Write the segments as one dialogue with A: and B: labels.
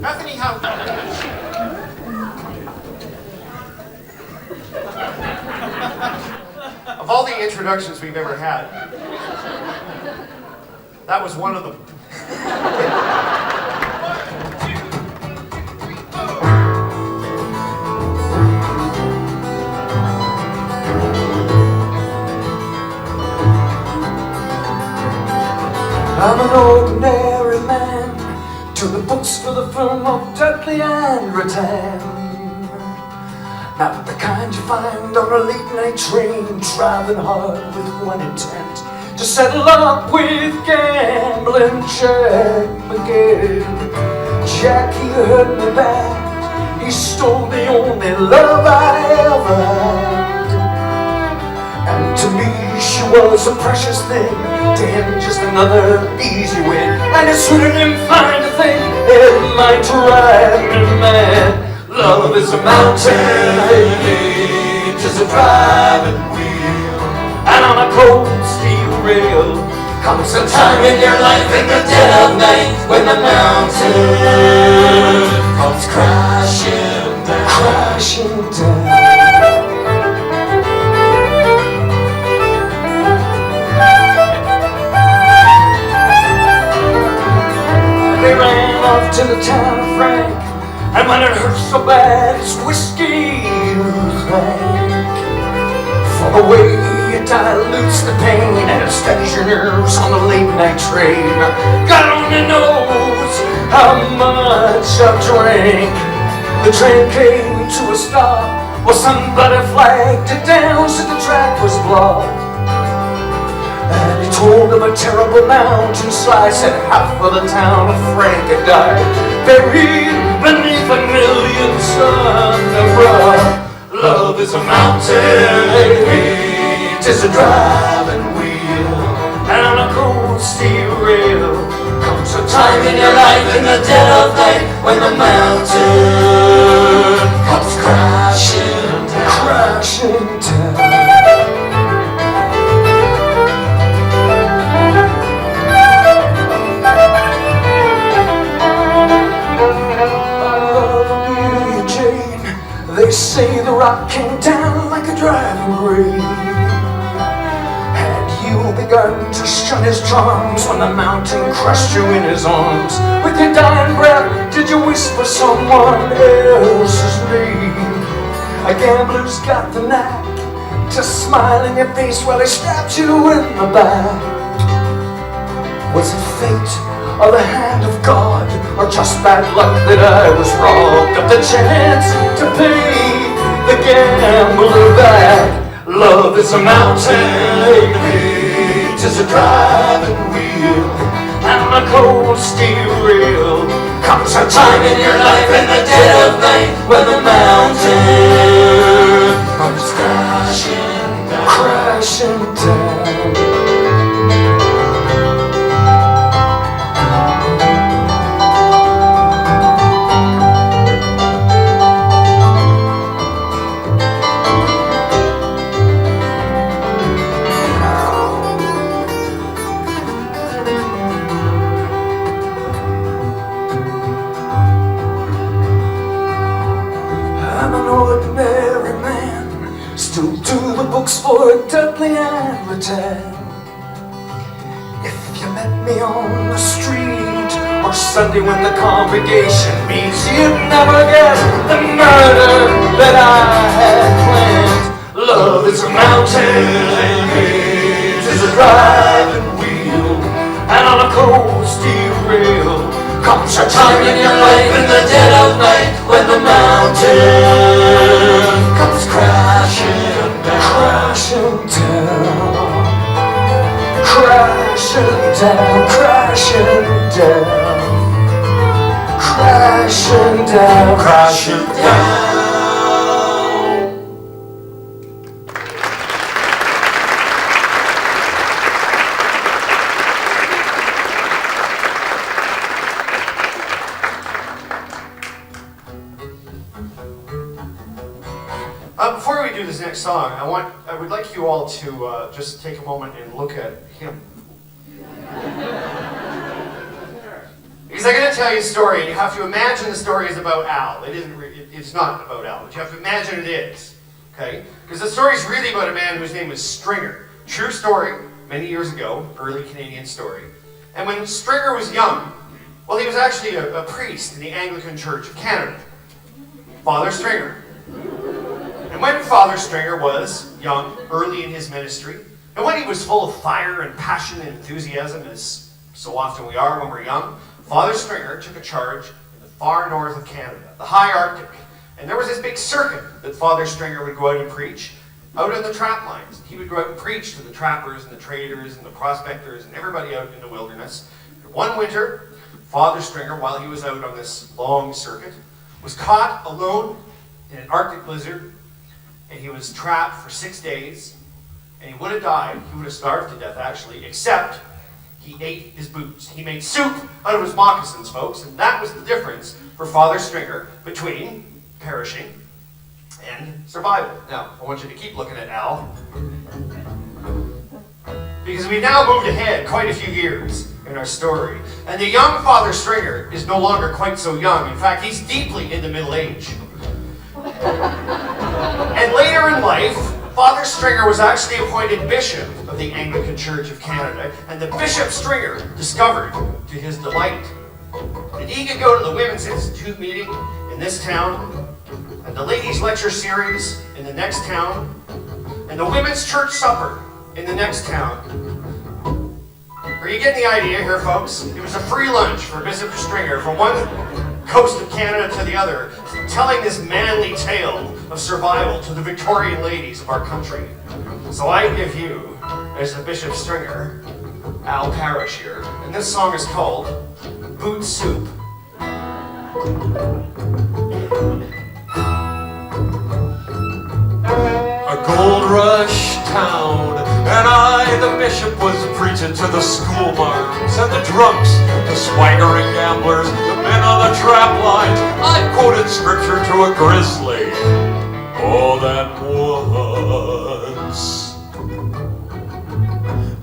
A: Anthony, how? Of all the introductions we've ever had, that was one of them.
B: I'm an ordinary man, to the books for the film of Dudley and Rattan. Not the kind you find on a late night train, driving hard with one intent, to settle up with gambling Jack McGill. Jack, he hurt me bad, he stole the only love I ever had. And to me she was a precious thing, to him just another easy win. And it suited him fine to think it might drive me mad. Love is a mountain, age is a driving wheel, and on a cold steel rail comes a time in your life in the dead of night when the mountain comes crashing down, crashing down. They ran off to the town of Frank, and when it hurt so bad, it's whiskey you drank. For the way it dilutes the pain and it steadies your nerves on the late night train. God only knows how much I've drank. The train came to a stop, well somebody flagged it down, so the track was blocked. And he told of a terrible mountain slide, said half of the town of Frank had died, buried beneath a million sons of rock. Love is a mountain, hate is a driving wheel, and on a cold steel rail comes a time in your life in the dead of night when the mountain comes crashing down, crashing down. They say the rock came down like a driving rain. Had you begun to shun his charms when the mountain crushed you in his arms? With your dying breath, did you whisper someone else's name? A gambler's got the knack to smile in your face while he stabs you in the back. Was it fate or the hand of God, or just bad luck that I was robbed of the chance to pay the gambler back? Love is a mountain, hate is a driving wheel, and on a cold steel rail comes a time in your life in the dead of night when the mountain comes crashing down, crashing down. Ordinary man, still do the books for Dudley and Rattan. If you met me on the street or Sunday when the congregation meets, you'd never guess the murder that I had planned. Love is a mountain, hate is a driving wheel, and on a cold steel rail comes a time in your life in the dead of night when the mountain comes crashing down, crashing down, crashing down, crashing down, crashing down, crashing down.
A: Before we do this next song, I would like you all to just take a moment and look at him. Because I'm going to tell you a story, and you have to imagine the story is about Al. It's not about Al, but you have to imagine it is. Okay? Because the story is really about a man whose name was Stringer. True story, many years ago, early Canadian story. And when Stringer was young, well, he was actually a priest in the Anglican Church of Canada. Father Stringer. And when Father Stringer was young, early in his ministry, and when he was full of fire and passion and enthusiasm, as so often we are when we're young, Father Stringer took a charge in the far north of Canada, the high Arctic. And there was this big circuit that Father Stringer would go out and preach out on the trap lines. He would go out and preach to the trappers and the traders and the prospectors and everybody out in the wilderness. And one winter, Father Stringer, while he was out on this long circuit, was caught alone in an Arctic blizzard, and he was trapped for 6 days, and he would have died. He would have starved to death, actually, except he ate his boots. He made soup out of his moccasins, folks, and that was the difference for Father Stringer between perishing and survival. Now, I want you to keep looking at Al, because we've now moved ahead quite a few years in our story, and the young Father Stringer is no longer quite so young. In fact, he's deeply into middle age. And later in life, Father Stringer was actually appointed bishop of the Anglican Church of Canada, and the Bishop Stringer discovered, to his delight, that he could go to the Women's Institute meeting in this town, and the Ladies' Lecture Series in the next town, and the Women's Church Supper in the next town. Are you getting the idea here, folks? It was a free lunch for Bishop Stringer from one coast of Canada to the other, telling this manly tale of survival to the Victorian ladies of our country. So I give you, as the Bishop Stringer, Al Parrish here, and this song is called Boot Soup.
C: A gold rush town, and I, the bishop, was preaching to the schoolmarms and the drunks, the swaggering gamblers, the men on the trap lines. I quoted scripture to a grizzly, oh, that once.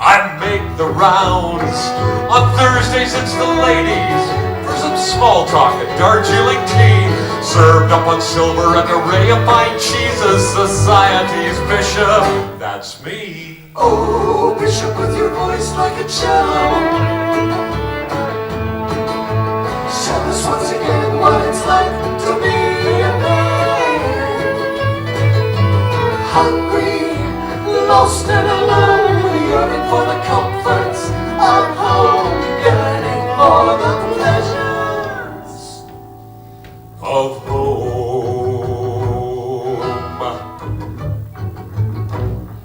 C: I make the rounds on Thursdays, it's the ladies, for some small talk at Darjeeling tea, served up on silver and a ray of fine cheeses. Society's bishop, that's me.
B: Oh, bishop, with your voice like a cello, tell us once again what it's like to be a man. Hungry, lost and alone, yearning for the comforts of home, yearning for the pleasures
C: Of home.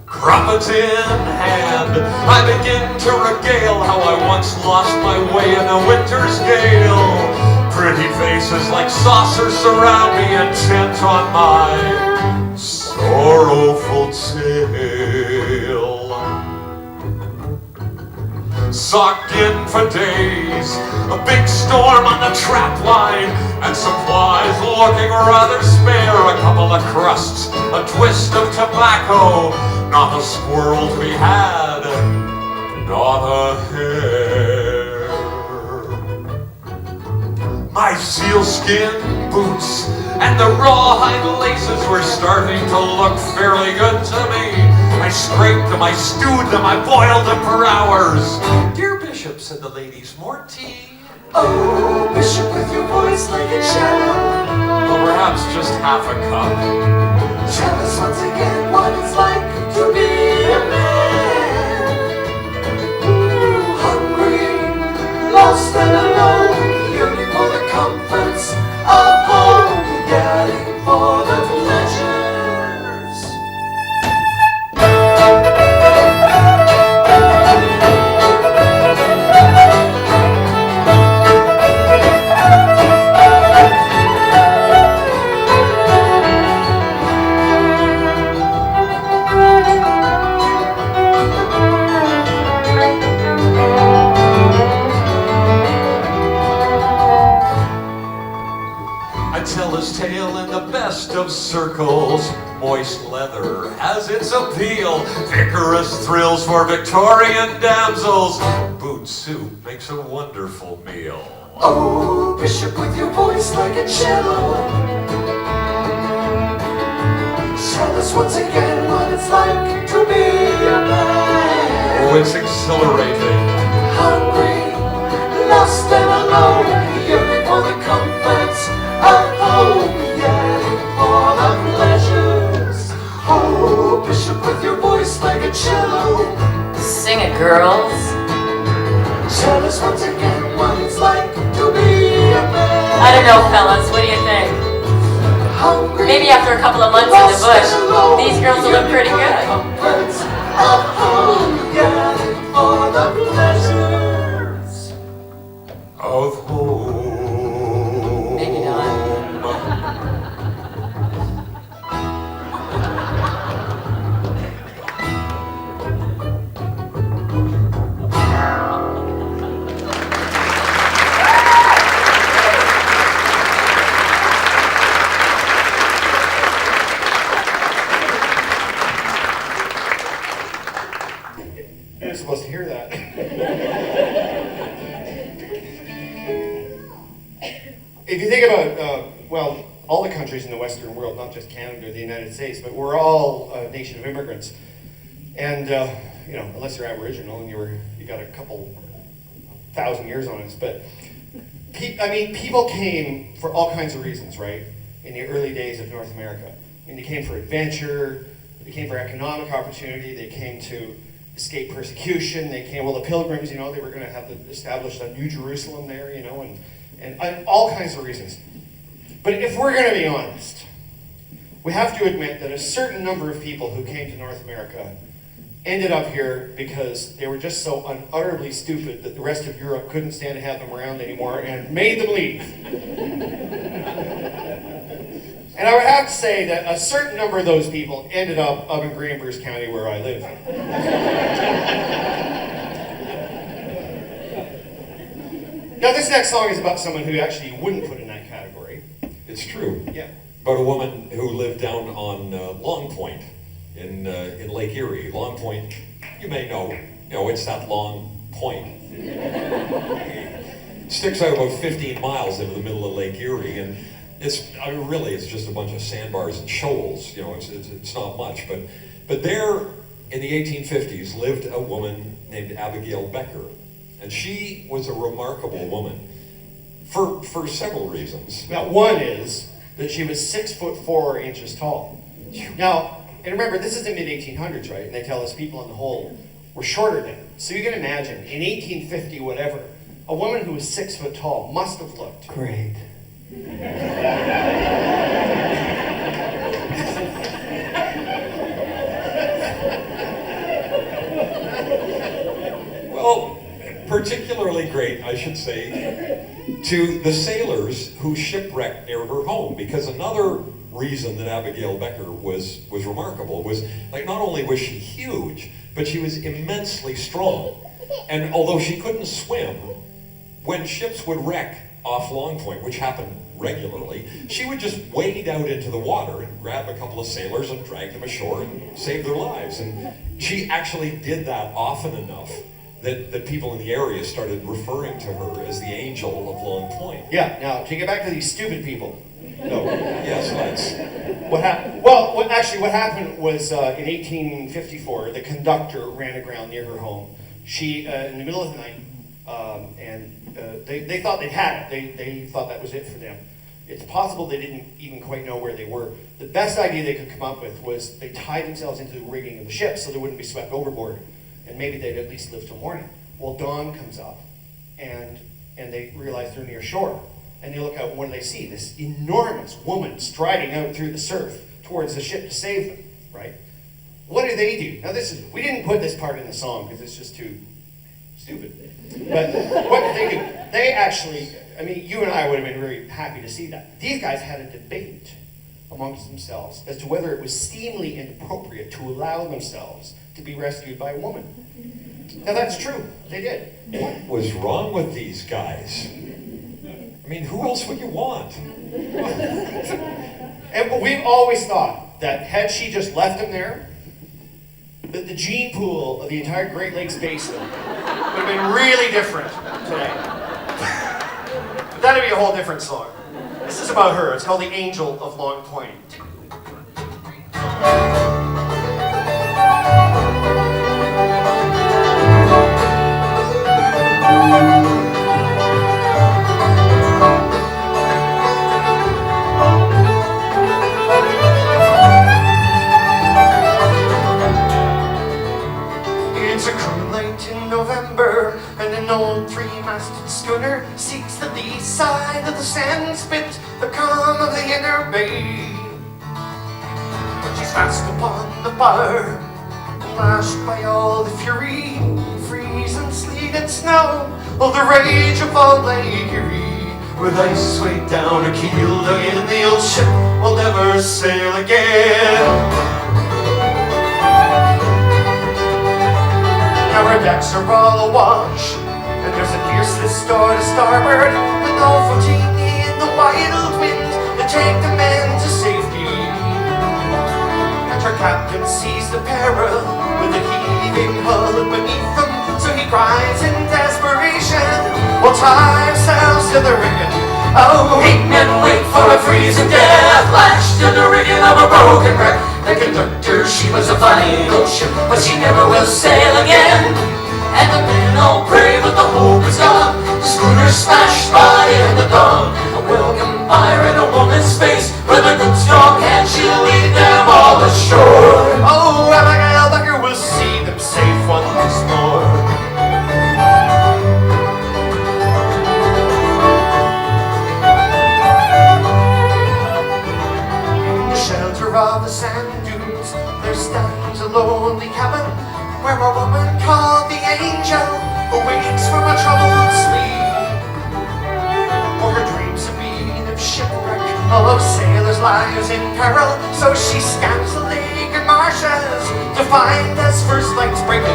C: Crumpet in hand, I begin to regale how I once lost my way in a winter's gale. Pretty faces like saucers surround me, intent on my sorrowful tale. Socked in for days, a big storm on the trap line, and supplies looking rather spare. A couple of crusts, a twist of tobacco, not the squirrels we had, not a hare. My sealskin boots and the rawhide laces were starting to look fairly good to me. I scraped them, I stewed them, I boiled them for hours. Dear Bishop, said the ladies, more tea?
B: Oh, bishop, with your voice like a cello,
C: Or perhaps just half a cup.
B: tell us once again what it's like to be a man. Hungry, lost and alone, yearning for the comforts of home, yearning for the pleasures.
C: Tale in the best of circles. Moist leather has its appeal. Vigorous thrills for Victorian damsels. Boot soup makes a wonderful meal.
B: Oh, Bishop, with your voice like a cello, tell us once again what it's like to be a man.
C: Oh, it's exhilarating.
B: Hungry, lost and alone, yearning for the comforts of home, yearning for the pleasures. Oh, Bishop, with your voice like a cello,
D: Sing it, girls.
B: tell us once again what it's like to be a man.
D: I don't know, fellas. What do you think?
B: Hungry,
D: Maybe after a couple of months in the
B: lost
D: bush,
B: and alone,
D: these girls will look pretty
B: yearning for the
D: good.
B: comforts of home, yearning for the pleasures
C: Of home.
D: Maybe not.
A: You're supposed to hear that. If you think about, well, all the countries in the Western world, not just Canada or the United States, but we're all a nation of immigrants. And, you know, unless you're Aboriginal and you got a couple thousand years on us, but people came for all kinds of reasons, right? In the early days of North America. I mean, they came for adventure, they came for economic opportunity, they came to escape persecution, they came, well, the Pilgrims, you know, they were going to have to establish a New Jerusalem there, you know, and all kinds of reasons. But if we're going to be honest, we have to admit that a certain number of people who came to North America ended up here because they were just so unutterably stupid that the rest of Europe couldn't stand to have them around anymore and made them leave. And I would have to say that a certain number of those people ended up in Greenbush County where I live. Now this next song is about someone who actually you wouldn't put in that category.
C: It's true.
A: Yeah.
C: About a woman who lived down on Long Point in Lake Erie. Long Point, you may know, it's that long point. It sticks out about 15 miles into the middle of Lake Erie, and it's just a bunch of sandbars and shoals. It's not much, but there in the 1850s lived a woman named Abigail Becker, and she was a remarkable woman for several reasons.
A: Now, one is that she was 6'4" tall. Now, and remember, this is the mid-1800s, right? And they tell us people on the whole were shorter then. So you can imagine, in 1850 whatever, a woman who was 6 foot tall must have looked
B: Great.
C: Well, particularly great, I should say, to the sailors who shipwrecked near her home, because another reason that Abigail Becker was remarkable was, like, not only was she huge, but she was immensely strong. And although she couldn't swim, when ships would wreck off Long Point, which happened regularly, she would just wade out into the water and grab a couple of sailors and drag them ashore and save their lives. And she actually did that often enough that people in the area started referring to her as the angel of Long Point.
A: Yeah, now, to get back to these stupid people. No.
C: Yes, Lenz.
A: What happened? Well, what happened was in 1854, the conductor ran aground near her home. She, in the middle of the night, they thought they'd had it. They thought that was it for them. It's possible they didn't even quite know where they were. The best idea they could come up with was they tied themselves into the rigging of the ship so they wouldn't be swept overboard, and maybe they'd at least live till morning. Well, dawn comes up, and they realize they're near shore, and they look out, and what do they see? This enormous woman striding out through the surf towards the ship to save them, right? What do they do? Now we didn't put this part in the song because it's just too stupid. But what did they do? They actually, you and I would have been very happy to see that. These guys had a debate amongst themselves as to whether it was seemly and appropriate to allow themselves to be rescued by a woman. Now that's true, they did.
C: What was wrong with these guys? Who else would you want?
A: And we've always thought that had she just left them there, that the gene pool of the entire Great Lakes Basin would have been really different today. that'd be a whole different song. This is about her. It's called The Angel of Long Point. It's a cool night in November, and an old three-masted schooner seeks the lee side of the sand spit, the calm of the inner bay. She's fast upon the bar, lashed by all the fury, freeze and sleet and snow, oh the rage of all Lake Erie. With ice weighed down a keel dug in the old ship, we'll never sail again. Now her decks are all awash, and there's a fierce store to starboard, with no footing in the wild wind to take the men to safety. And her captain sees the peril with the heaving hull beneath them, so he cries in desperation, we'll tie ourselves to the rigging. Oh, 8 men wait for a freezing death, lashed to the rigging of a broken wreck. The conductor, she was a fine old ship, but she never will sail again. And the men all pray, but the hope is gone. The schooner smashed by in the dawn. A welcome fire in a woman's face, with a good strong hand she'll lead them all ashore. Oh, Abigail Becker will see them safe once more. Of the sand dunes, there stands a lonely cabin where a woman called the Angel awakes from a troubled sleep. For her dreams have been of shipwreck, of sailors' lives in peril, so she scans the lake and marshes to find as first lights breaking.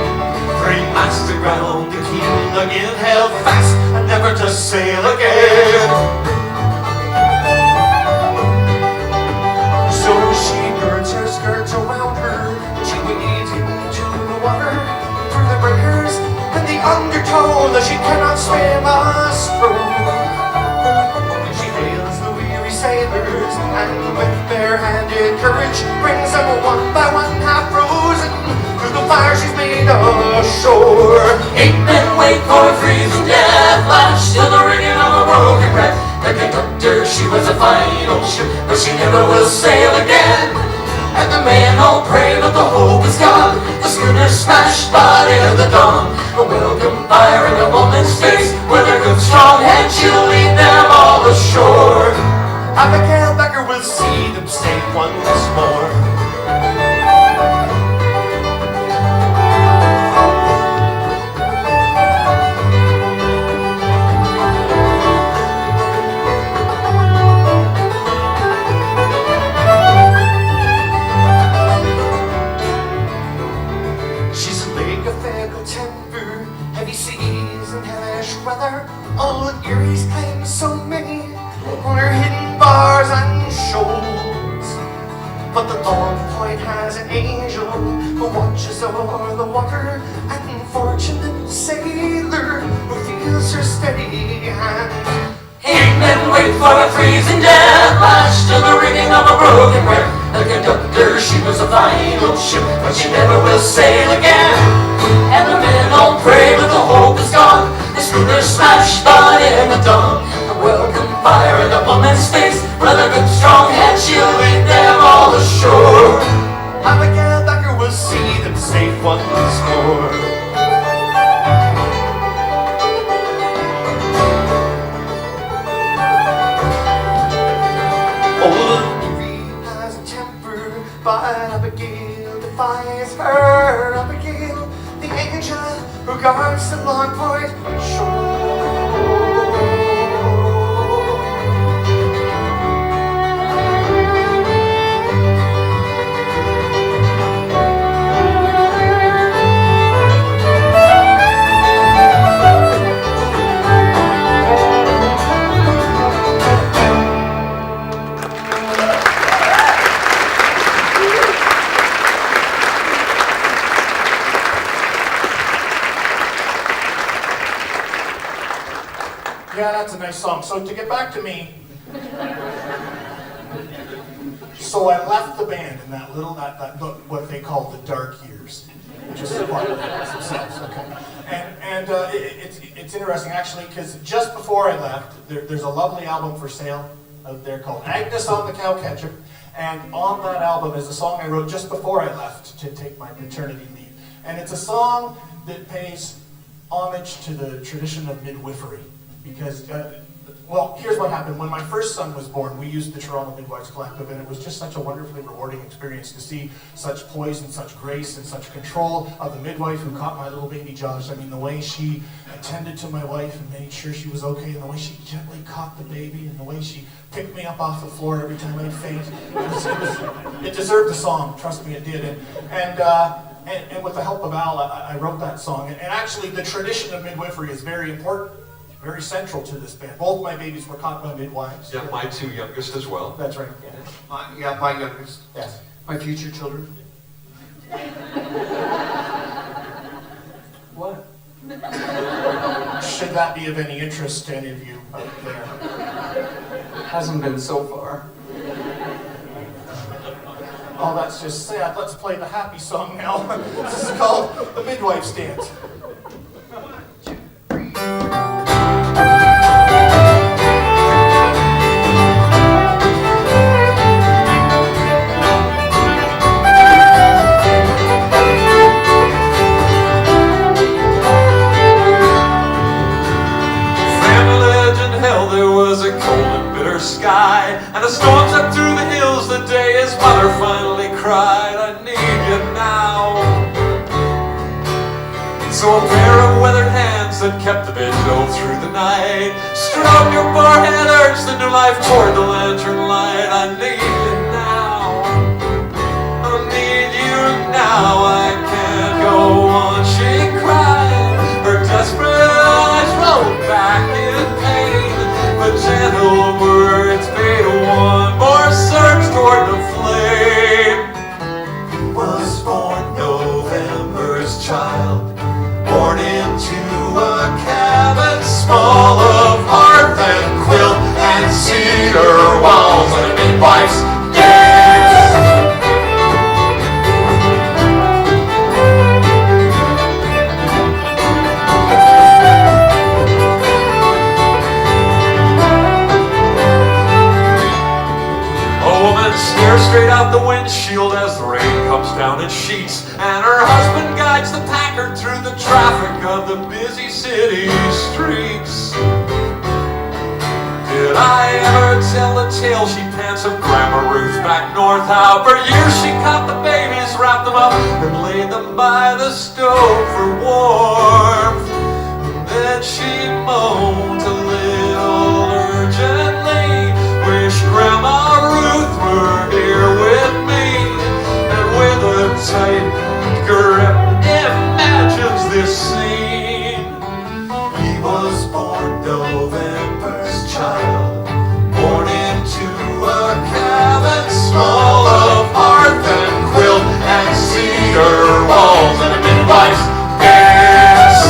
A: Three-masted round the keel again, held fast and never to sail again. So she girds her skirts around her, she wades into the water, through the breakers and the undertow that she cannot swim us through. She hails the weary sailors, and with bare-handed courage brings them one by one half frozen through the fire she's made ashore. 8 men wait for a freezing death, lashed to the rigging of a broken wreck. The conductor, she was a fine old ship, but she never will sail again. And the men all pray, but the hope is gone. The schooner smashed by in the dawn. A welcome fire in a woman's face, with her good strong hand she'll lead them all ashore. Abigail Becker will see them safe once more. Old Erie's claims so many on her hidden bars and shoals. But the Long Point has an angel who watches over the water, an unfortunate sailor who feels her steady hand. 8 men wait for a freezing death, lashed to the rigging of a broken wreck. The conductor, she was a fine old ship, but she never will sail again. And the men all pray, but the hope is gone. The schooner smashed by in the dawn. A welcome fire in a woman's face, with a good strong hand she'll lead them all ashore. Abigail Becker will see them safe once more. Old Marie has a temper, but Abigail defies her. Abigail, the angel who guards the Long Point shore.
E: nice song. So to get back to me, so I left the band in that little, what they call the dark years, which is part of themselves, okay. And it's interesting actually, because just before I left, there's a lovely album for sale out there called Agnes on the Cow Ketchup, and on that album is a song I wrote just before I left to take my paternity leave. And it's a song that pays homage to the tradition of midwifery, because well, here's what happened. When my first son was born, we used the Toronto Midwives Collective, and it was just such a wonderfully rewarding experience to see such poise and such grace and such control of the midwife who caught my little baby Josh. I mean, the way she attended to my wife and made sure she was okay, and the way she gently caught the baby, and the way she picked me up off the floor every time I'd faint. It deserved a song, trust me, it did. And with the help of Al, I wrote that song. And actually, the tradition of midwifery is very important. Very central to this band. Both my babies were caught by midwives.
C: Yeah, my two youngest as well.
E: That's right.
A: Yeah, my youngest.
E: Yes.
A: My future children.
E: What? Should that be of any interest to any of you out there?
B: Hasn't been so far.
E: Oh, that's just sad. Let's play the happy song now. This is called The Midwife's Dance.
C: Sky and the storms up through the hills the day his mother finally cried, I need you now. So a pair of weathered hands that kept the vigil through the night stroked your forehead, urged the new life toward the lantern light. I need you now, I need you now, I can't go on, she cried. Her desperate eyes rolled back in pain, but gentle words made one more surge toward the flame. Was born November's child, born into a cabin small of hearth and quilt and cedar walls and a midwife's dance. Stares straight out the windshield as the rain comes down in sheets, and her husband guides the Packard through the traffic of the busy city streets. Did I ever tell the tale, she pants, of Grandma Ruth back north, how for years she caught the babies, wrapped them up, and laid them by the stove for warmth. And then she moaned a little urgently, wish Grandma Ruth were here with me, and with a tight grip imagines this scene. He was born November's child, born into a cabin small of hearth and quilt and cedar walls and a midwife's dance.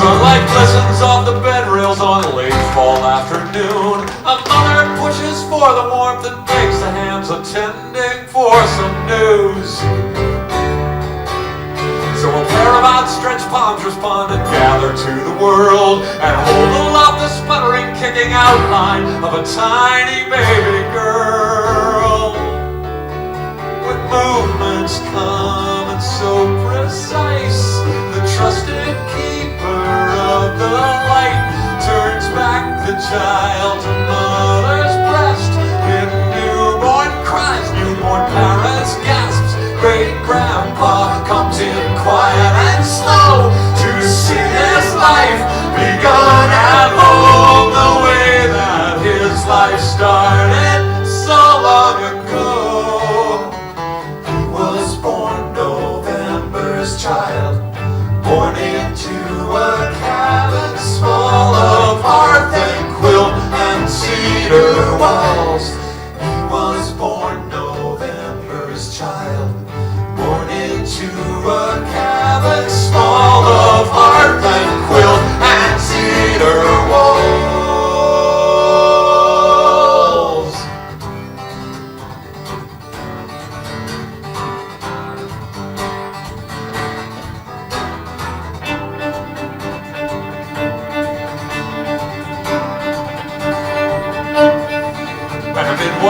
C: Sunlight glistens off the bed rails on a late fall afternoon. A mother pushes for the warmth and takes the hands attending for some news. So a pair of outstretched palms respond and gather to the world and hold aloft the sputtering, kicking outline of a tiny baby girl. With movements calm and so precise, the trusted keeper of the light turns back the child to mother's breast. In newborn cries, newborn parents gasps. Great grandpa comes in quiet and slow to see his life begun at home the way that his life started so long ago. He was born November's child,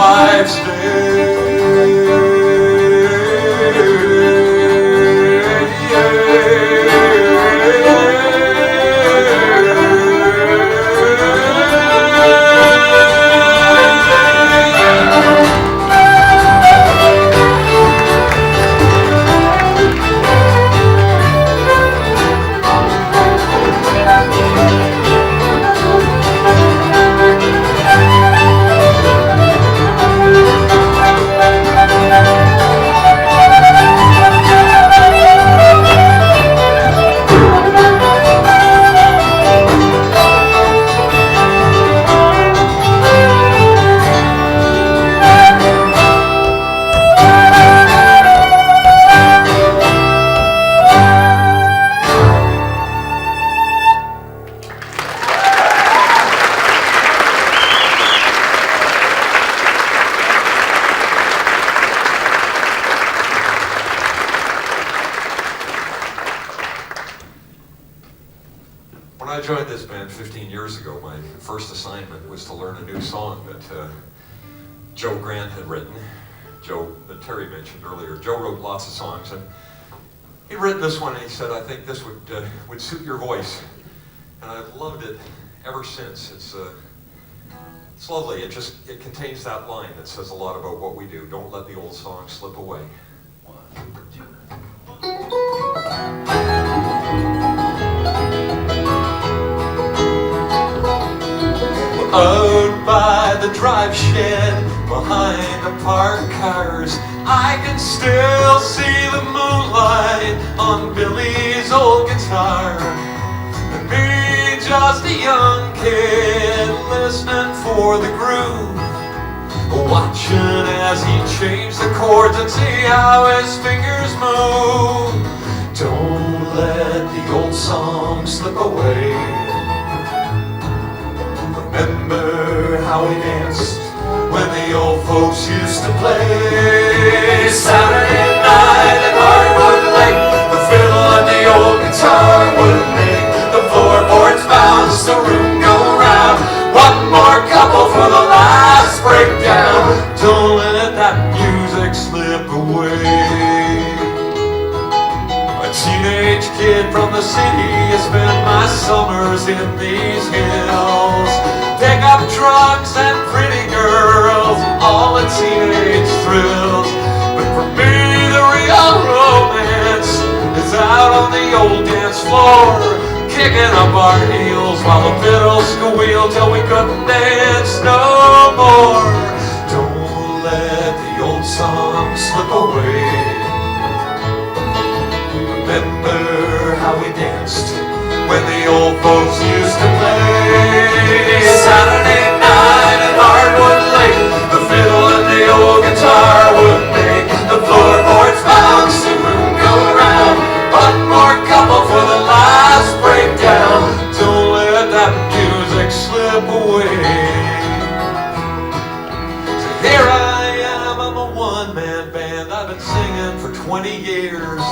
C: wife's dead. When I joined this band 15 years ago, my first assignment was to learn a new song that Joe Grant had written. Joe, that Terry mentioned earlier. Joe wrote lots of songs, and he'd written this one, and he said, I think this would suit your voice. And I've loved it ever since. It's lovely. It contains that line that says a lot about what we do. Don't let the old song slip away. 1, 2. Out by the drive shed, behind the parked cars, I can still see the moonlight on Billy's old guitar. And me, just a young kid, listening for the groove, watching as he changed the chords and see how his fingers move. Don't let the old song slip away. Remember how we danced when the old folks used to play Saturday night at Hardwood Lake. The fiddle and the old guitar would make the floorboards bounce, the room go round. One more couple for the last breakdown. Don't let that music slip away. A teenage kid from the city has spent my summers in these hills. Pick up trucks and pretty girls, all the teenage thrills. But for me, the real romance is out on the old dance floor, kicking up our heels while the fiddles squeal till we couldn't dance no more. Don't let the old song slip away. Remember how we danced when the old folks used to play Saturday night at Hardwood Lake. The fiddle and the old guitar would make the floorboards bounce, the room go round. One more couple for the last breakdown. Don't let that music slip away. So here I am, I'm a one-man band. I've been singing for 20 years.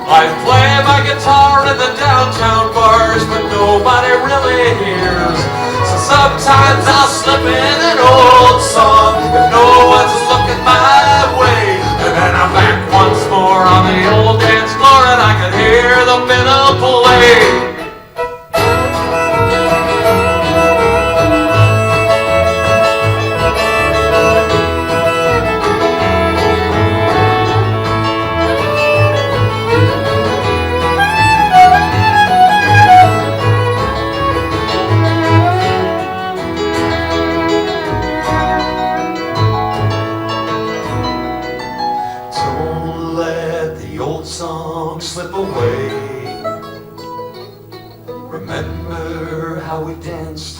C: I play my guitar in the downtown bars, but nobody really hears. So sometimes I'll slip in an old song if no one's looking my way. And then I'm back once more on the old dance floor, and I can hear the fiddle play. Slip away. Remember how we danced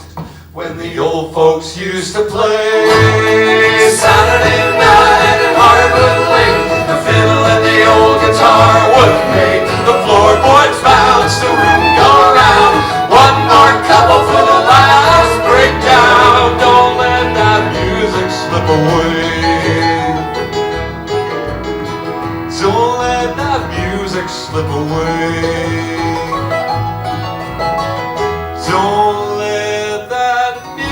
C: when the old folks used to play Saturday night at Hardwood Lake. The fiddle and the old guitar would make the floorboards bounce, the room go round. One more couple for the last breakdown. Don't let that music slip away. Don't let that music slip away. Don't let that music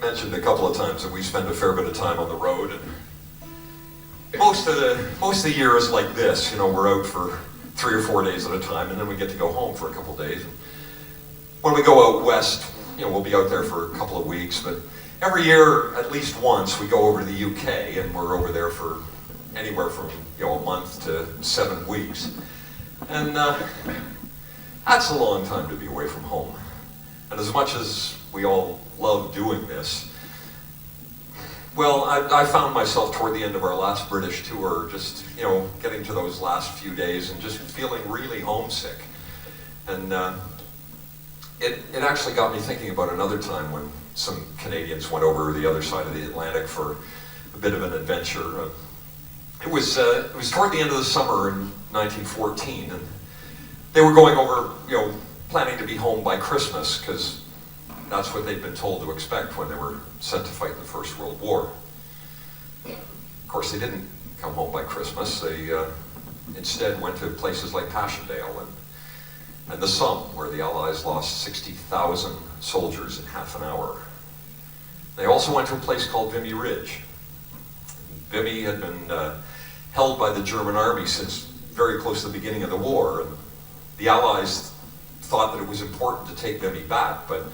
C: mentioned a couple of times that we spend a fair bit of time on the road, and most of the year is like this. You know, we're out for 3 or 4 days at a time, and then we get to go home for a couple of days. And when we go out west, you know, we'll be out there for a couple of weeks, but every year, at least once, we go over to the UK, and we're over there for anywhere from, you know, a month to 7 weeks. And that's a long time to be away from home. And as much as we all love doing this, well, I found myself toward the end of our last British tour just, you know, getting to those last few days and just feeling really homesick. And it actually got me thinking about another time when some Canadians went over the other side of the Atlantic for a bit of an adventure. It was toward the end of the summer in 1914, and they were going over, you know, planning to be home by Christmas, because that's what they'd been told to expect when they were sent to fight in the First World War. Of course, they didn't come home by Christmas. They instead went to places like Passchendaele and the Somme, where the Allies lost 60,000 soldiers in half an hour. They also went to a place called Vimy Ridge. Vimy had been held by the German army since very close to the beginning of the war, and the Allies thought that it was important to take Vimy back, but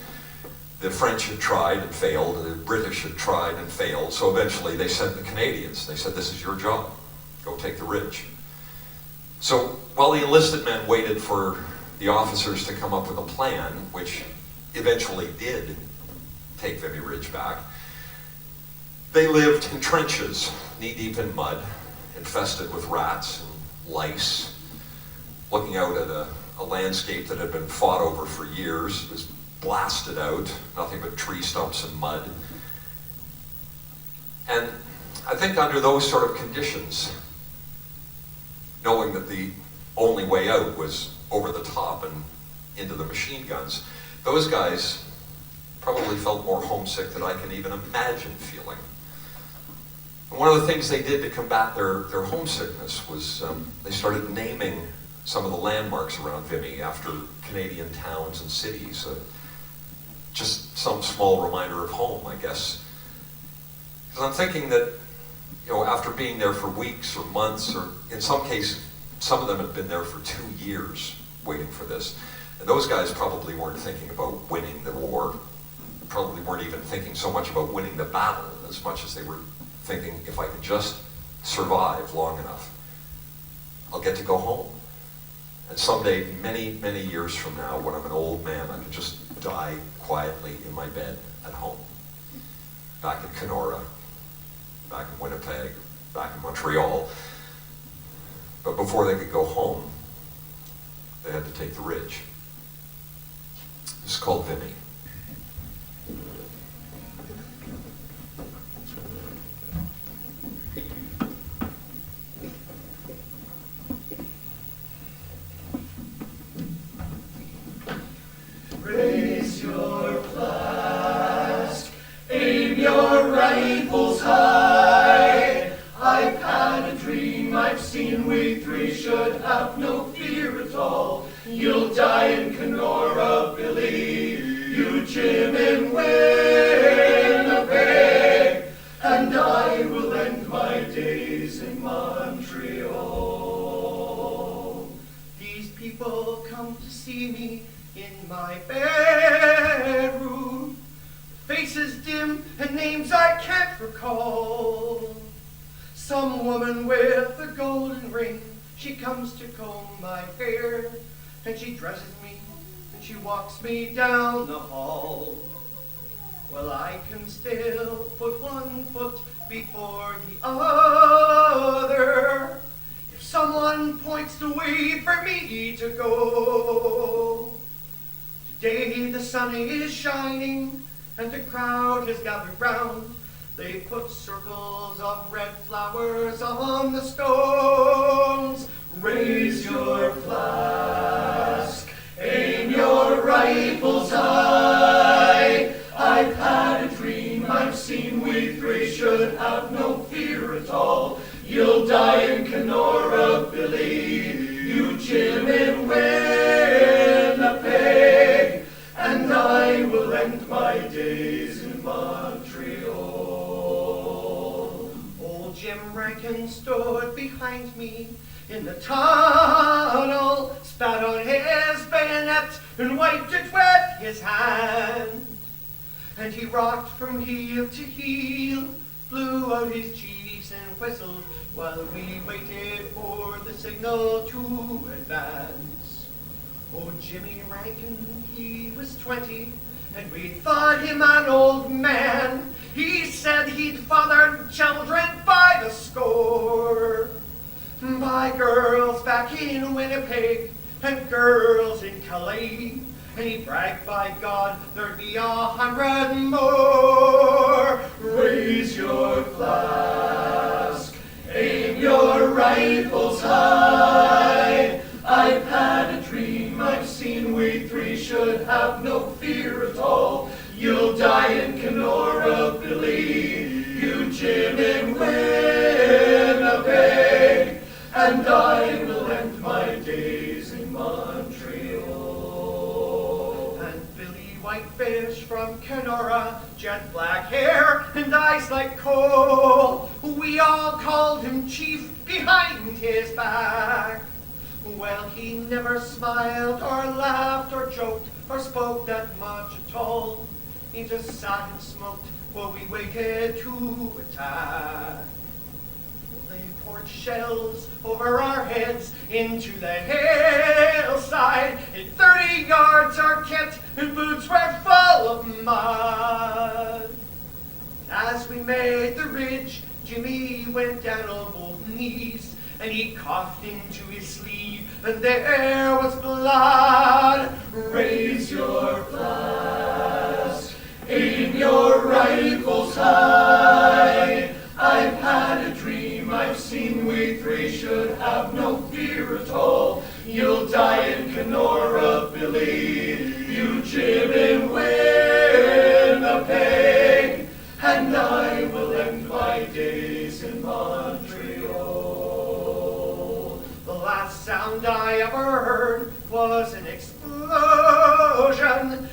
C: the French had tried and failed, the British had tried and failed, so eventually they sent the Canadians. They said, "This is your job, go take the ridge." So while the enlisted men waited for the officers to come up with a plan, which eventually did take Vimy Ridge back, they lived in trenches, knee-deep in mud, infested with rats and lice, looking out at a landscape that had been fought over for years. It was blasted out, nothing but tree stumps and mud. And I think under those sort of conditions, knowing that the only way out was over the top and into the machine guns, those guys probably felt more homesick than I can even imagine feeling. And one of the things they did to combat their homesickness was they started naming some of the landmarks around Vimy after Canadian towns and cities. Just some small reminder of home, I guess. Because I'm thinking that, you know, after being there for weeks or months, or in some cases, some of them had been there for 2 years waiting for this. And those guys probably weren't thinking about winning the war, probably weren't even thinking so much about winning the battle as much as they were thinking, if I could just survive long enough, I'll get to go home. And someday, many, many years from now, when I'm an old man, I can just die quietly in my bed at home. Back in Kenora, back in Winnipeg, back in Montreal. But before they could go home, they had to take the ridge. It's called Vimy.
B: Raise your flask, aim your rifles high. I've had a dream, I've seen we three should have no fear at all. You'll die in Kenora, Billy, you Jim in Winnipeg, and I will end my days in Montreal. These people come to see me in my bedroom, faces dim and names I can't recall. Some woman with a golden ring, she comes to comb my hair, and she dresses me and she walks me down the hall. Well, I can still put one foot before the other if someone points the way for me to go. Today the sun is shining and the crowd has gathered round. They put circles of red flowers on the stones. Raise your flask, aim your rifles high. I've had a dream, I've seen we three should have no fear at all. You'll die in Kenora, Billy, you Jim in Winnipeg, and I will end my days in Montreal.
F: Old Jim Rankin stood behind me in the tunnel, spat on his bayonet and wiped it with his hand. And he rocked from heel to heel, blew out his G's and whistled while we waited for the signal to advance. Oh, Jimmy Rankin, he was 20, and we thought him an old man. He said he'd fathered children by the score, by girls back in Winnipeg and girls in Calais. And he bragged, by God, there'd be 100 more.
B: Raise your flask, aim your rifles high. I've had a dream, I've seen we three should have no fear at all. You'll die in Kenora, Billy, you Jim in Winnipeg, and I will end my days in Montreal.
F: And Billy Whitefish from Kenora, jet black hair and eyes like coal, we all called him Chief behind his back. Well, he never smiled or laughed or joked or spoke that much at all. He just sat and smoked while we waited to attack. Well, they poured shells over our heads into the hillside. In 30 yards our kit and boots were full of mud. As we made the ridge, Jimmy went down on both knees, and he coughed into his sleeve, and there was blood.
B: Raise your flask, aim your rifles high. I've had a dream, I've seen we three should have no fear at all. You'll die in Kenora, Billy, you Jim in Winnipeg, and I will end my days in Montreal.
F: The last sound I ever heard was an explosion,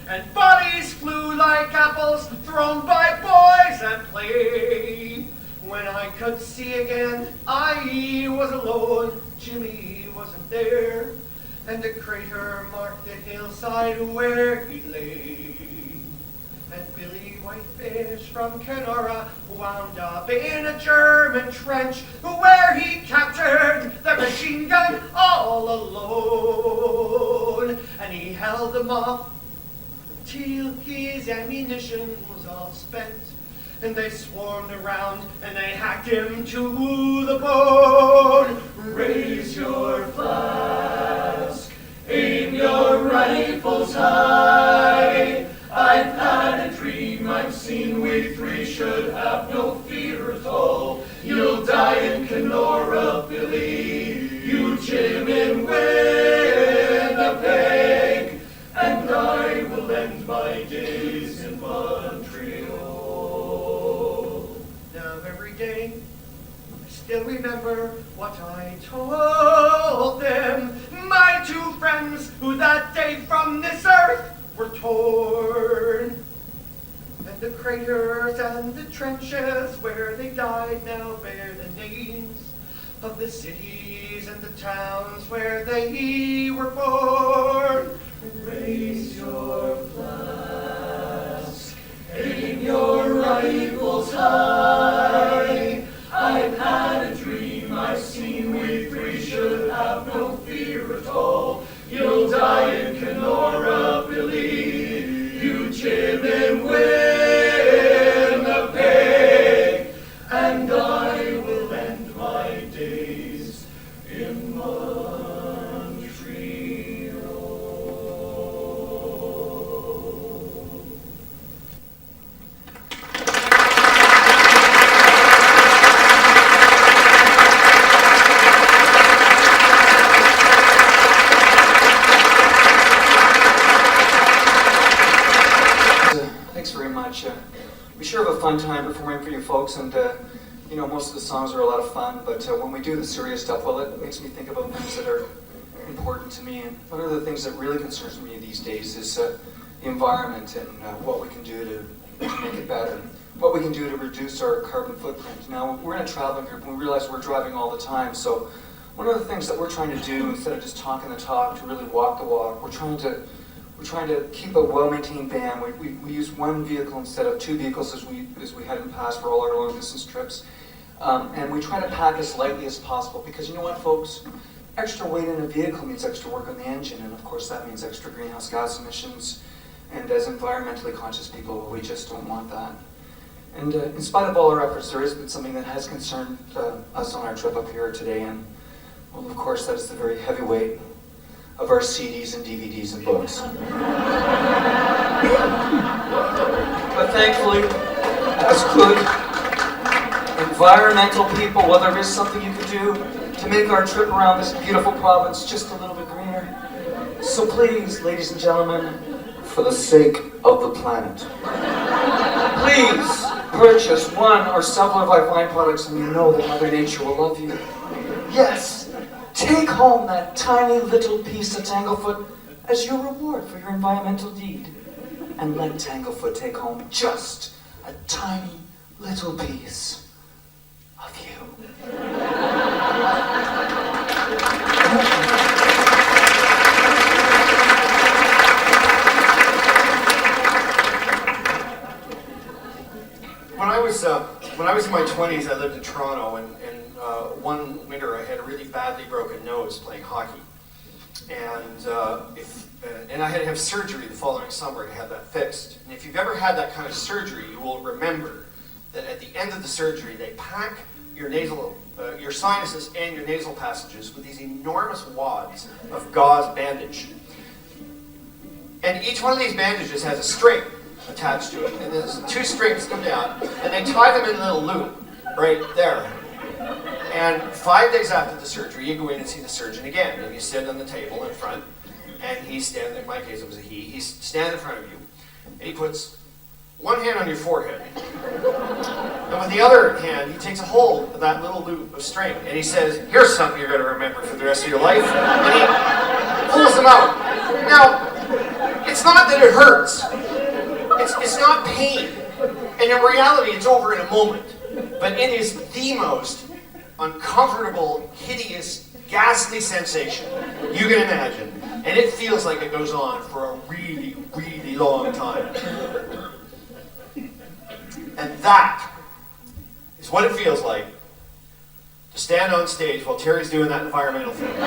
F: and bodies flew like apples thrown by boys at play. When I could see again, I was alone. Jimmy wasn't there, and a crater marked the hillside where he lay. And Billy Whitefish from Kenora wound up in a German trench where he captured the machine gun all alone. And he held them off till his ammunition was all spent. And they swarmed around and they hacked him to the bone.
B: Raise your flask, aim your rifles high. I've had a dream, I've seen we three should have no fear at all. You'll die in Kenora, Billy, you Jim in Winnipeg, and I will end my days in Montreal.
F: Now every day I still remember what I told them, my two friends who that day from this earth were torn. And the craters and the trenches where they died now bear the names of the cities and the towns where they were born.
B: Raise your flask, aim your rifles high. I've had a dream, I've seen we three should have no fear at all. You'll die in Kenora, Billy, you Jim in Winnipeg, and I will end my days in Montreal.
G: Thanks very much. We sure have a fun time performing for you folks, and you know, most of the songs are a lot of fun, but when we do the serious stuff, well, it makes me think about things that are important to me. And one of the things that really concerns me these days is the environment and what we can do to make it better. What we can do to reduce our carbon footprint. Now, we're in a traveling group and we realize we're driving all the time, so one of the things that we're trying to do, instead of just talking the talk, to really walk the walk, we're trying to keep a well-maintained van. We use one vehicle instead of two vehicles as we had in the past for all our long-distance trips. And we try to pack as lightly as possible because you know what, folks? Extra weight in a vehicle means extra work on the engine, and of course that means extra greenhouse gas emissions. And as environmentally conscious people, we just don't want that. And in spite of all our efforts, there has been something that has concerned us on our trip up here today, and well, of course, that is the very heavy weight of our CDs and DVDs and books. But thankfully, as good environmental people, well, there is something you can do to make our trip around this beautiful province just a little bit greener. So please, ladies and gentlemen, for the sake of the planet, please purchase one or several of our fine products and you know that Mother Nature will love you. Yes, take home that tiny little piece of Tanglefoot as your reward for your environmental deed. And let Tanglefoot take home just a tiny little piece of you.
A: When I was in my 20s, I lived in Toronto, and one winter I had a really badly broken nose playing hockey, and I had to have surgery the following summer to have that fixed. And if you've ever had that kind of surgery, you will remember that at the end of the surgery, they pack your your sinuses and your nasal passages with these enormous wads of gauze bandage. And each one of these bandages has a string attached to it, and there's two strings come down, and they tie them in a little loop right there. And 5 days after the surgery, you go in and see the surgeon again, and you sit on the table in front, and he's standing, in my case it was a he's standing in front of you, and he puts one hand on your forehead, and with the other hand, he takes a hold of that little loop of string, and he says, here's something you're going to remember for the rest of your life, and he pulls them out. Now, it's not that it hurts. It's not pain. And in reality, it's over in a moment. But it is the most uncomfortable, hideous, ghastly sensation you can imagine. And it feels like it goes on for a really, really long time. And that is what it feels like to stand on stage while Terry's doing that environmental thing.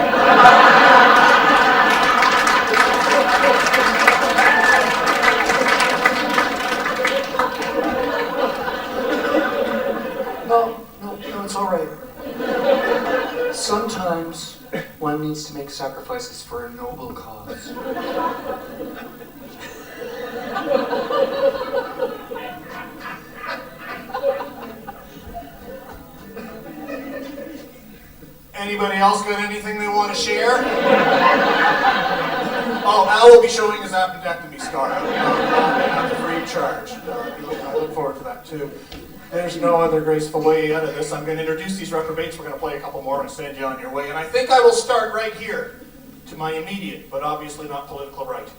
A: No, it's all right. Sometimes one needs to make sacrifices for a noble cause.
E: Anybody else got anything they want to share? Oh, Al will be showing his appendectomy scar free of charge. I look forward to that too. There's no other graceful way out of this. I'm going to introduce these reprobates. We're going to play a couple more and send you on your way. And I think I will start right here to my immediate, but obviously not political right.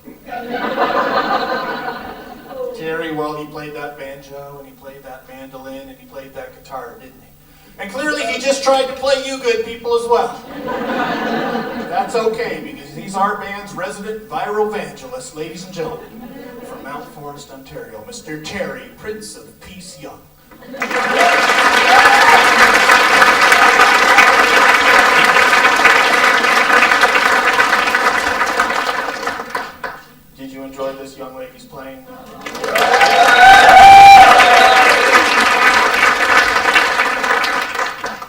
E: Terry, well, he played that banjo, and he played that mandolin, and he played that guitar, didn't he? And clearly he just tried to play you good people as well. That's okay, because he's our band's resident viral-evangelist, ladies and gentlemen, from Mount Forest, Ontario, Mr. Terry, Prince of Peace Young. Did you enjoy this young lady's playing?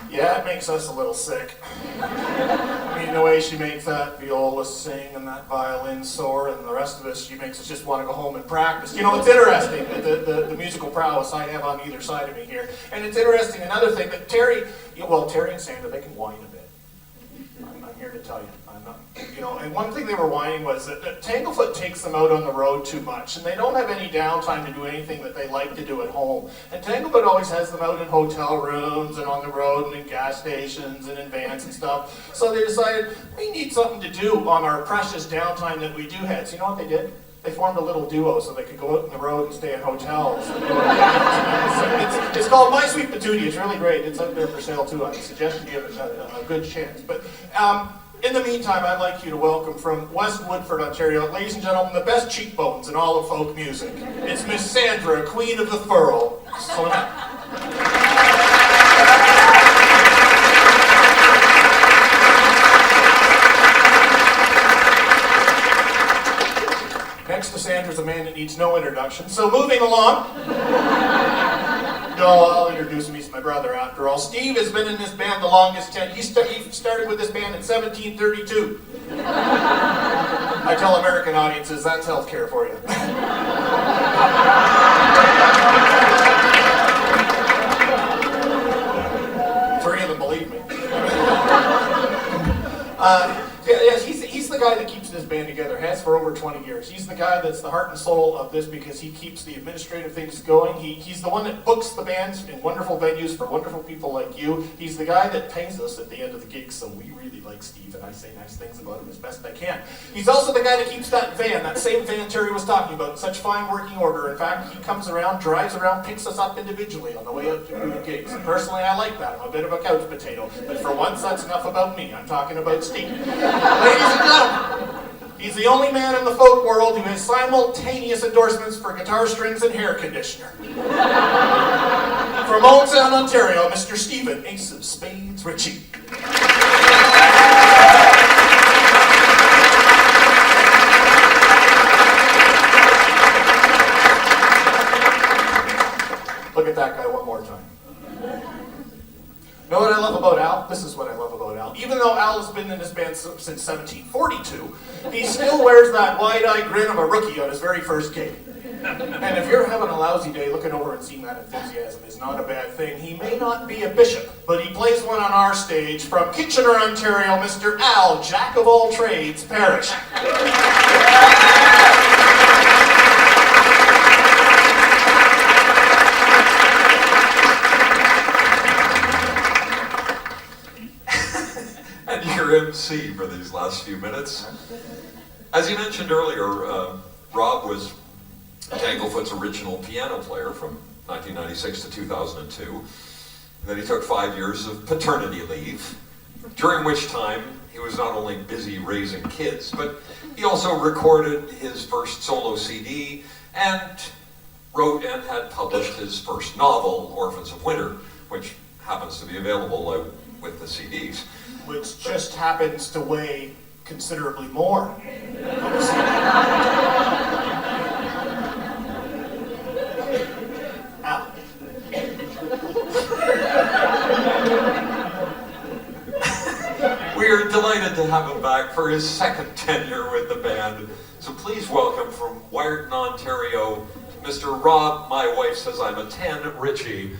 E: Yeah, it makes us a little sick. I mean, the way she makes that viola sing and that violin soar and the rest of us, she makes us just want to go home and practice. You know, it's interesting, the musical prowess I have on either side of me here. And it's interesting, another thing, that Terry and Sandra, they can whine a bit. I'm here to tell you. I'm not, and one thing they were whining was that Tanglefoot takes them out on the road too much, and they don't have any downtime to do anything that they like to do at home. And Tanglefoot always has them out in hotel rooms and on the road and in gas stations and in vans and stuff. So they decided, we need something to do on our precious downtime that we do have. So you know what they did? they formed a little duo so they could go out on the road and stay in hotels. It's called My Sweet Patootie. It's really great. It's out there for sale too. I suggest you give it a good chance. But in the meantime, I'd like you to welcome from West Woodford, Ontario, ladies and gentlemen, the best cheekbones in all of folk music. It's Miss Sandra, Queen of the Furl. So next to Sandra's a man that needs no introduction. So moving along. No, I'll introduce him. He's my brother after all. Steve has been in this band the longest. He started with this band in 1732. I tell American audiences that's healthcare for you. Three of them believe me. He's the guy that keeps this band together, has for over 20 years. He's the guy that's the heart and soul of this because he keeps the administrative things going. He's the one that books the bands in wonderful venues for wonderful people like you. He's the guy that pays us at the end of the gig, so we really like Steve, and I say nice things about him as best I can. He's also the guy that keeps that same van Terry was talking about, in such fine working order. In fact, he comes around, drives around, picks us up individually on the way out to the gigs. And personally, I like that. I'm a bit of a couch potato, but for once, that's enough about me. I'm talking about Steve. Ladies and gentlemen, he's the only man in the folk world who has simultaneous endorsements for guitar strings and hair conditioner. From Old Town, Ontario, Mr. Stephen Ace of Spades Ritchie. Look at that guy one more time. Know what I love about Al? This is what I love about Al. Even though Al has been in this band since 1742, he still wears that wide-eyed grin of a rookie on his very first gig. And if you're having a lousy day, looking over and seeing that enthusiasm is not a bad thing. He may not be a bishop, but he plays one on our stage. From Kitchener, Ontario, Mr. Al, Jack of all trades, Parrish.
C: MC for these last few minutes. As you mentioned earlier, Rob was Tanglefoot's original piano player from 1996 to 2002. And then he took 5 years of paternity leave, during which time he was not only busy raising kids, but he also recorded his first solo CD and wrote and had published his first novel, Orphans of Winter, which happens to be available with the CDs.
E: Which just happens to weigh considerably more. Ow.
C: We are delighted to have him back for his second tenure with the band. So please welcome from Wyerton, Ontario, Mr. Rob, my wife says I'm a 10, Ritchie.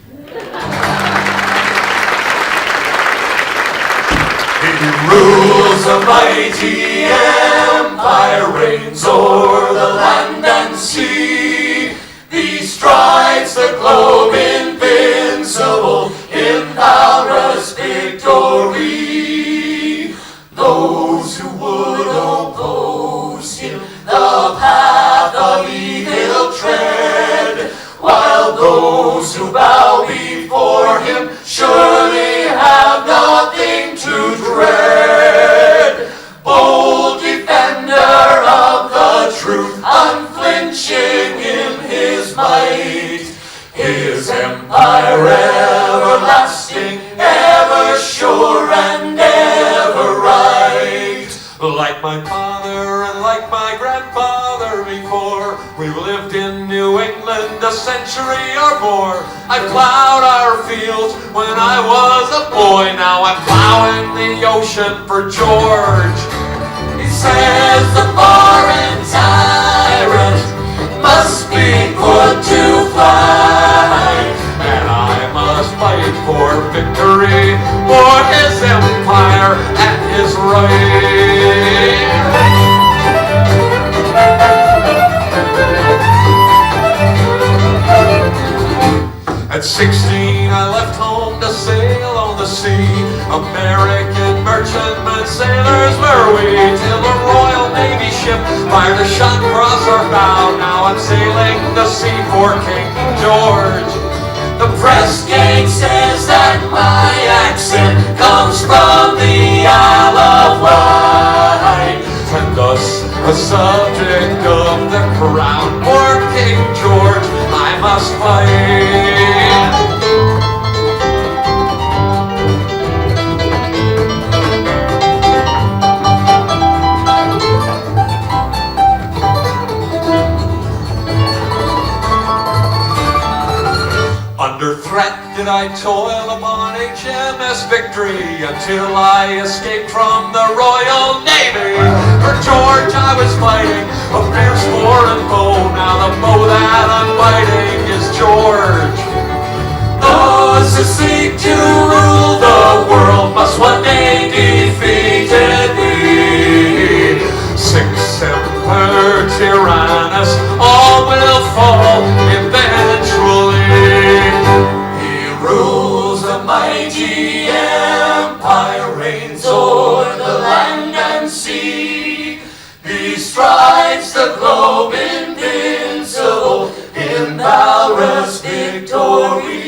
C: He rules a mighty empire, reigns o'er the land and sea. He strides the globe invincible in valorous victory. Those who would oppose him the path of evil tread, while those who bow before him surely have nothing to dread. Bold defender of the truth, unflinching in his might, his empire everlasting, ever sure and ever right. Like my father and like my grandfather before, we lived in New England a century or more. I plowed our fields when I was a boy, now I'm plowing the ocean for George. He says the foreign tyrant must be put to flight, and I must fight for victory, for his empire and his right. At 16 I left home to sail on the sea. American merchantmen sailors were we, till a Royal Navy ship fired a shot across our bow. Now I'm sailing the sea for King George. The press gang says that my accent comes from the Isle of Wight, and thus a subject of the crown. For King George I must fight. Under threat did I toil upon HMS Victory, until I escaped from the Royal Navy. For George I was fighting a fierce foreign foe. Now the foe that I'm fighting is George. Those who seek to rule the world must one day defeated me. Six Emperor Tyrannus, all will fall eventually. Rules a mighty empire, reigns o'er the land and sea. He strides the globe invincible in valorous victory.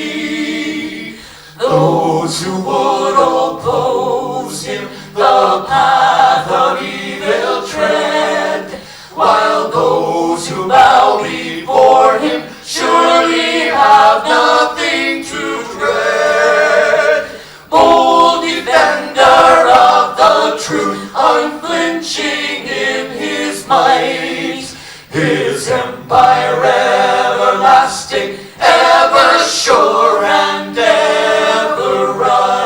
C: Those who would oppose him the path of evil tread, while those who bow before him surely have nothing to dread. Bold defender of the truth, unflinching in his might, his empire everlasting, ever sure and ever right.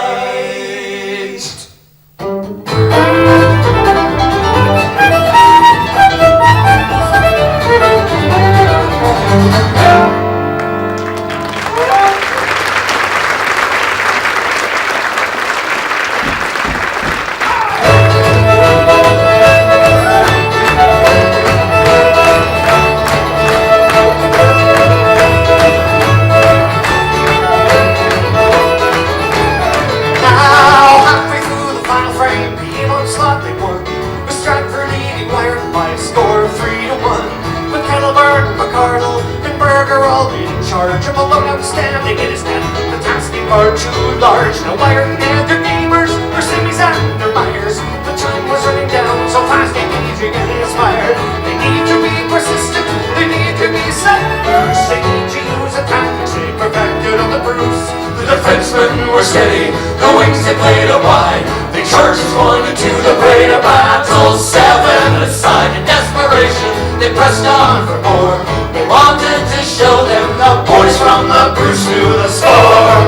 C: Outstanding in his hand, the task is far too large. No wire and their neighbors, their semis and their buyers. The time was running down so fast they need to get inspired. They need to be persistent, they need to be set first. They need to use a tactics they perfected on the Bruce. The defensemen were steady, the wings they played up wide. They charged as one and two, the parade of battle. Seven aside in desperation, they pressed on for more. They wanted to show them the boys from the Bruce knew the score.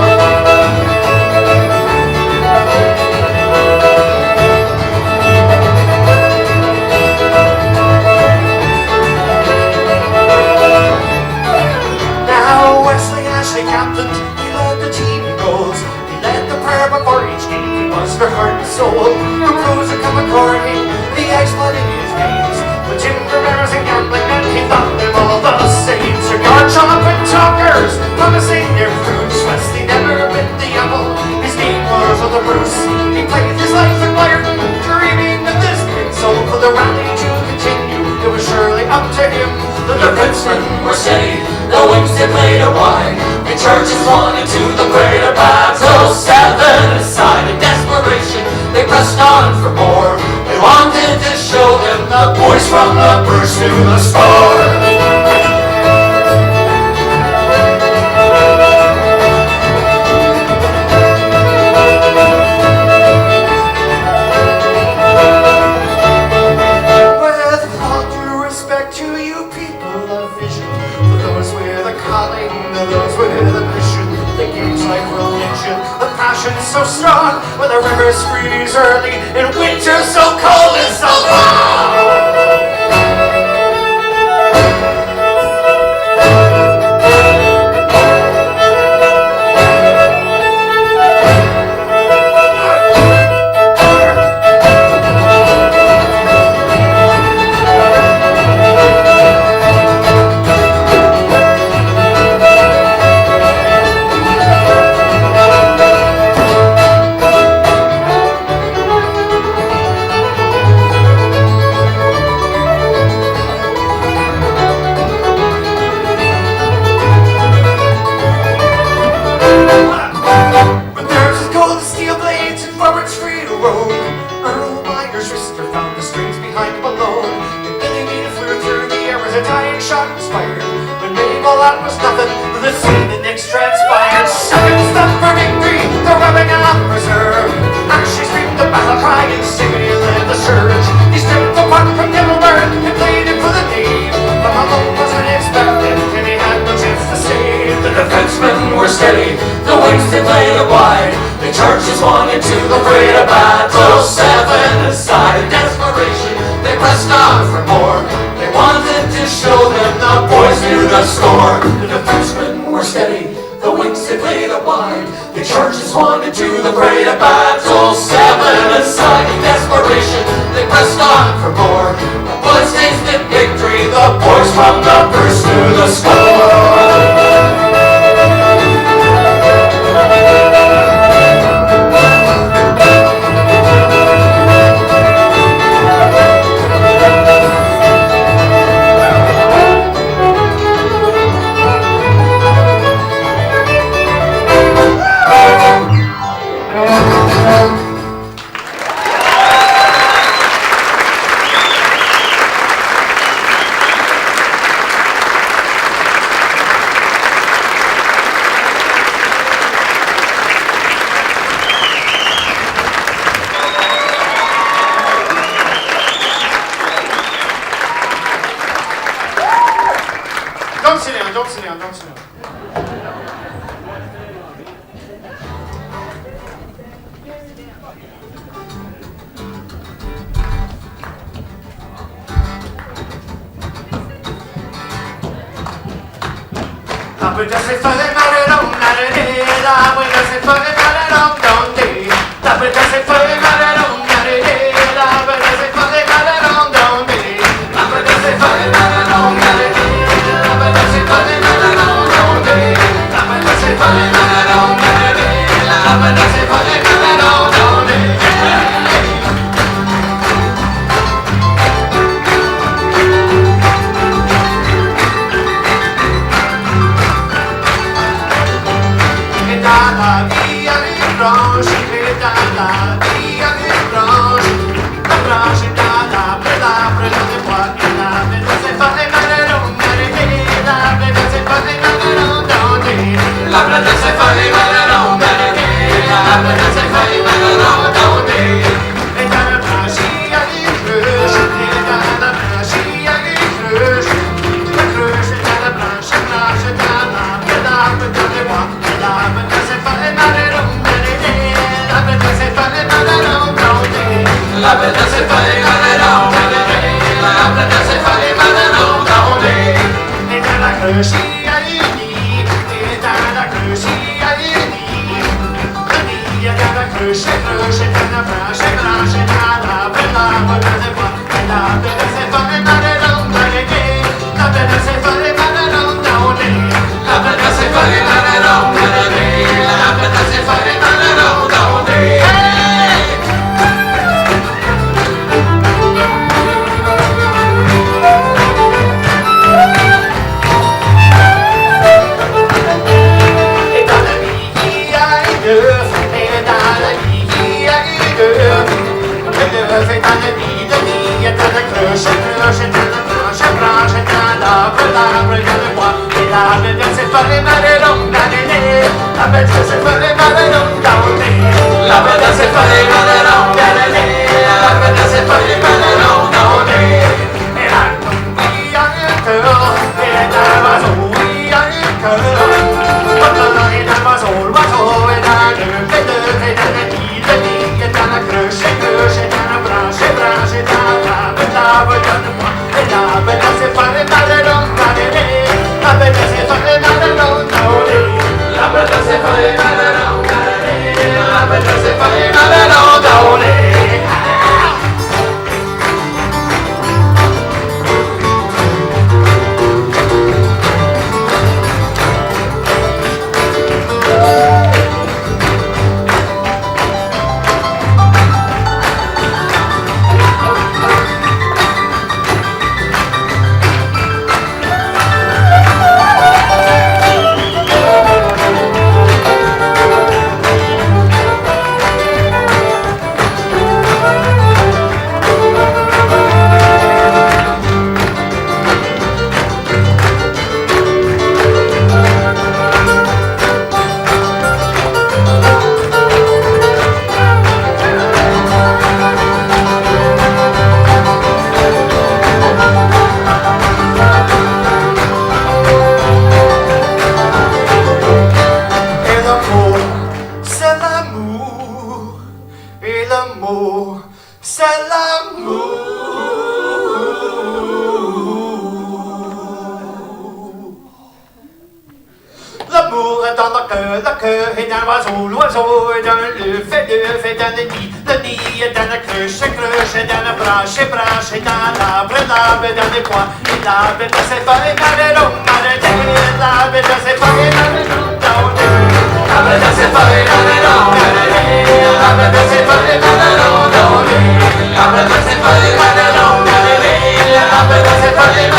C: Now Wesley Ashley captained, he led the team in goals. He led the prayer before each game, he was their heart and soul. The pros had come according, the ice blood in his veins. The timber bearers and gambling men, he thought them all the same. Cigar shop and talkers, promising their fruits. Wesley never bit the apple, his name was on the Bruce. He played his life in Bayern, dreaming of this big soul. For the rally to continue, it was surely up to him. The defensemen were steady, the wings they played a wide. They charged as one and two, the parade of battle. Seven aside in desperation, they pressed on for more. They wanted to show them the boys from the Bruce knew the score. So strong, when the rivers freeze early, in winter so cold and so long.
B: defensemen were steady, the wings they played wide. They charged as one into the fray of battle, 7 aside. In desperation, they pressed on for more. They wanted to show them the boys knew the score. The defensemen were steady, the wings they played wide. They charged as one into the fray of battle, 7 aside. In desperation, they pressed on for more. The boys tasted victory, the boys from the first to the score.
A: Don't sit down, don't sit down. le cœur est un oiseau, l'oiseau est dans l'œuf, l'œuf est dans le nid est dans la cloche est dans la branche est dans l'arbre est dans les bois, et l'arbre est dans ses feuilles, l'arbre est dans ses feuilles, l'arbre est dans ses feuilles, l'arbre est dans ses feuilles, l'arbre est dans ses feuilles, l'arbre est dans ses feuilles,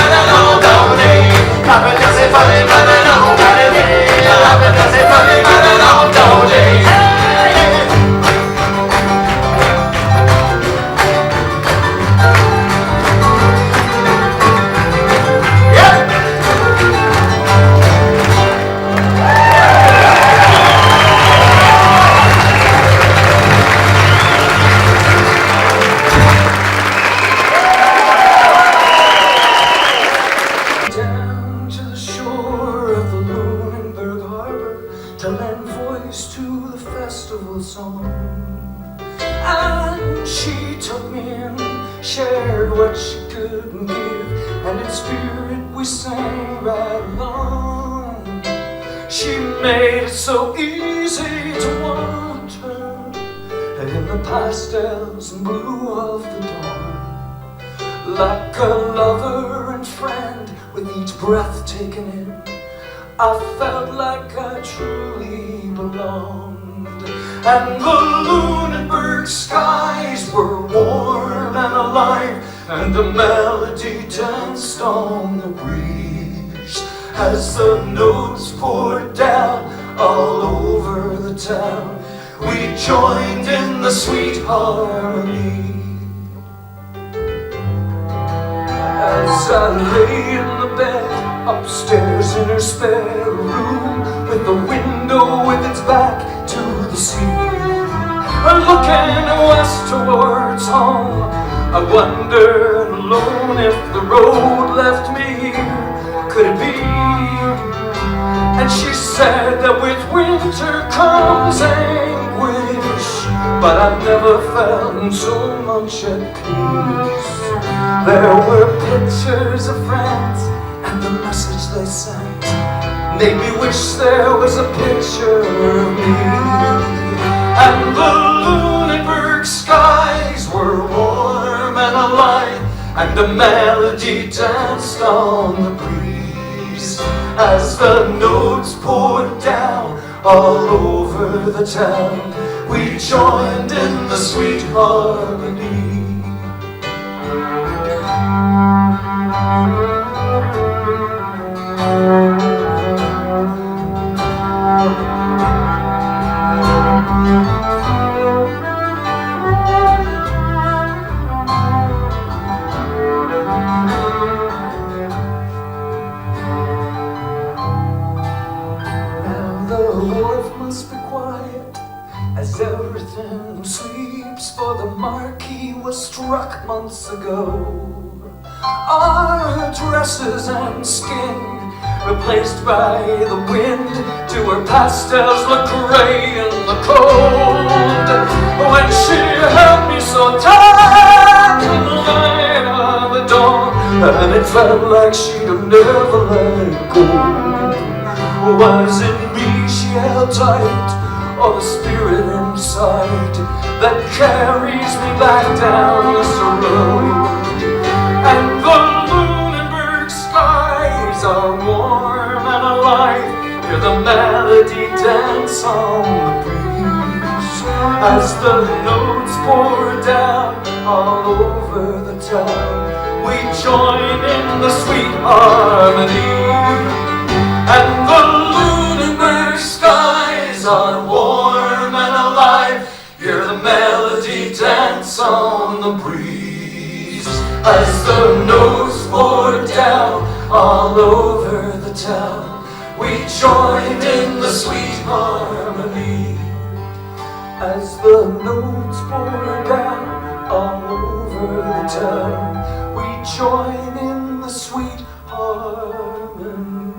B: And she took me in, shared what she couldn't give, and in spirit we sang right along. She made it so easy to want her, and in the pastels and blue of the dawn, like a lover and friend with each breath taken in, I felt like I truly belonged. And the Lunenburg skies were warm and alive, and the melody danced on the breeze as the notes poured down all over the town. We joined in the sweet harmony. As I lay in the bed upstairs in her spare room, with the window with its back to the sea, looking west towards home, I wondered alone if the road left me here. Could it be? And she said that with winter comes anguish, but I've never felt so much at peace. There were pictures of friends, and the message they sent made me wish there was a picture of me. And the Lunenburg skies were warm and alive, and a melody danced on the breeze as the notes poured down all over the town. We joined in the sweet harmony. Now the wharf must be quiet as everything sleeps, for the Marquis was struck months ago. Our dresses and skin replaced by the wind, to her pastels look grey in the cold. When she held me so tight in the light of the dawn, and it felt like she'd never let go. Was it me she held tight, or the spirit inside that carries me back down this road? And the Lunenburg skies are warm and alive, hear the melody dance on the breeze as the notes pour down all over the town. We join in the sweet harmony. And the Lunenburg skies are warm and alive, hear the melody dance on the breeze as the notes pour down all over the town. We joined in the sweet harmony. As the notes pour down all over the town, we join in the sweet harmony.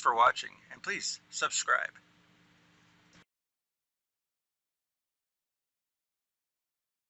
H: for watching, and please subscribe.